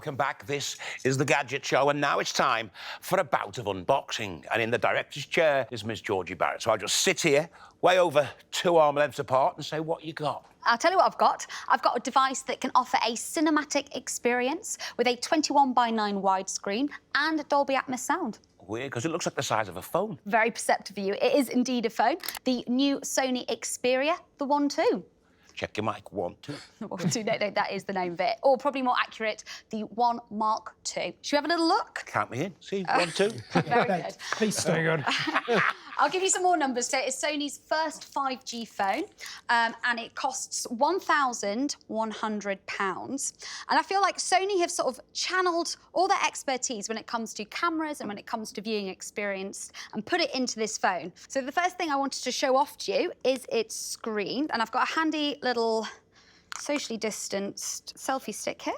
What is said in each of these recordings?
welcome back. This is the Gadget Show, and now it's time for a bout of unboxing. And in the director's chair is Miss Georgie Barrett. So I'll just sit here, way over 2 arm lengths apart, and say what you got. I'll tell you what I've got. I've got a device that can offer a cinematic experience with a 21:9 widescreen and Dolby Atmos sound. Weird, because it looks like the size of a phone. Very perceptive of you. It is indeed a phone. The new Sony Xperia, the 1-2. Check your mic, 1, 2. The 1-2, no, that is the name of it. Or probably more accurate, the 1 Mark II. Should we have a little look? Count me in. See, 1, 2. Very good. Please stop. Hang on. I'll give you some more numbers. So it's Sony's first 5G phone, and it costs £1,100. And I feel like Sony have sort of channeled all their expertise when it comes to cameras and when it comes to viewing experience and put it into this phone. So the first thing I wanted to show off to you is its screen. And I've got a handy little socially distanced selfie stick here.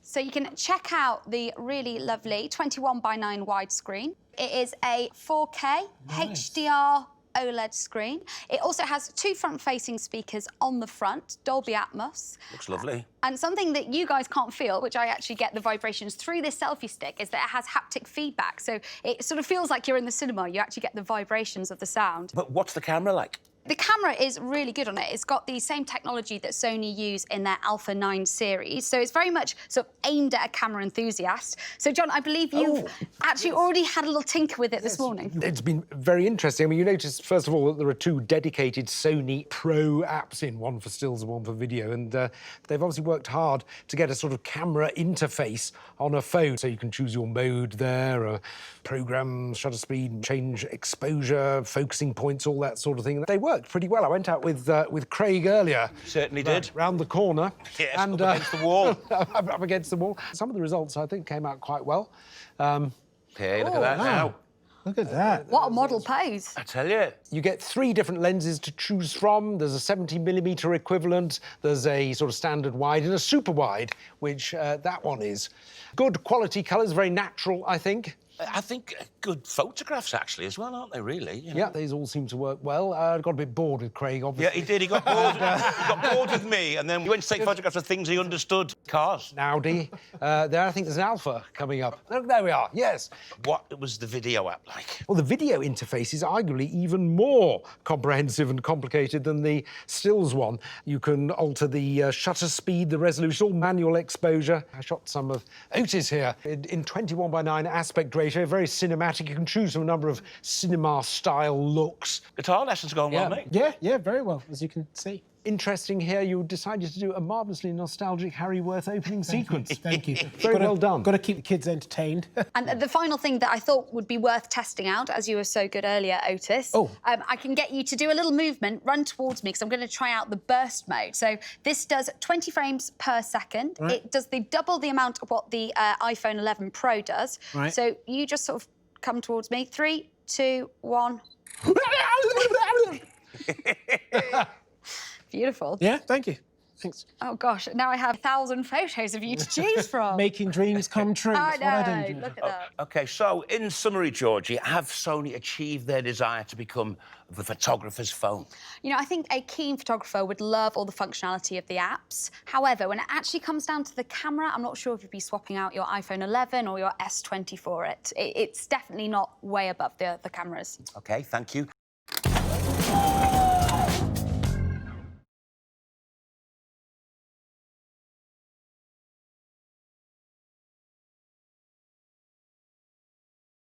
So you can check out the really lovely 21:9 widescreen. It is a 4K HDR OLED screen. It also has 2 front-facing speakers on the front, Dolby Atmos. Looks lovely. And something that you guys can't feel, which I actually get the vibrations through this selfie stick, is that it has haptic feedback. So it sort of feels like you're in the cinema. You actually get the vibrations of the sound. But what's the camera like? The camera is really good on it. It's got the same technology that Sony use in their Alpha 9 series. So it's very much sort of aimed at a camera enthusiast. So, John, I believe you've actually already had a little tinker with it this morning. It's been very interesting. I mean, you notice, first of all, that there are 2 dedicated Sony Pro apps in, one for stills and one for video, and they've obviously worked hard to get a sort of camera interface on a phone. So you can choose your mode there, program, shutter speed, change exposure, focusing points, all that sort of thing. They worked pretty well. I went out with Craig earlier. Certainly did. Round the corner. Yes, and, up against the wall. up against the wall. Some of the results, I think, came out quite well. Hey, look at that now. Look at that. What a model pose. I tell you. You get 3 different lenses to choose from. There's a 70mm equivalent, there's a sort of standard wide and a super wide, which that one is. Good quality colours, very natural, I think. I think good photographs, actually, as well, aren't they, really? You know? Yeah, these all seem to work well. I got a bit bored with Craig, obviously. Yeah, he did. He got bored. He got bored with me, and then we went to take photographs of things he understood. Cars. An Audi. There, I think there's an Alpha coming up. There we are, yes. What was the video app like? Well, the video interface is arguably even more comprehensive and complicated than the stills one. You can alter the shutter speed, the resolution, all manual exposure. I shot some of Otis here in 21:9 aspect ratio, very cinematic. You can choose from a number of cinema-style looks. Guitar lessons going well, mate. Yeah, very well, as you can see. Interesting here, you decided to do a marvellously nostalgic Harry Worth opening sequence. Thank you. Very well done. Got to keep the kids entertained. And the final thing that I thought would be worth testing out, as you were so good earlier, Otis, I can get you to do a little movement, run towards me, because I'm going to try out the burst mode. So this does 20 frames per second. Right. It does double the amount of what the iPhone 11 Pro does. Right. So you just sort of come towards me. 3, 2, 1. Beautiful. Yeah, thank you. Thanks. Oh, gosh, now I have 1,000 photos of you to choose from. Making dreams come true. I That's what I know, do. look at that. OK, so, in summary, Georgie, have Sony achieved their desire to become the photographer's phone? You know, I think a keen photographer would love all the functionality of the apps. However, when it actually comes down to the camera, I'm not sure if you'd be swapping out your iPhone 11 or your S20 for it. It's definitely not way above the cameras. OK, thank you.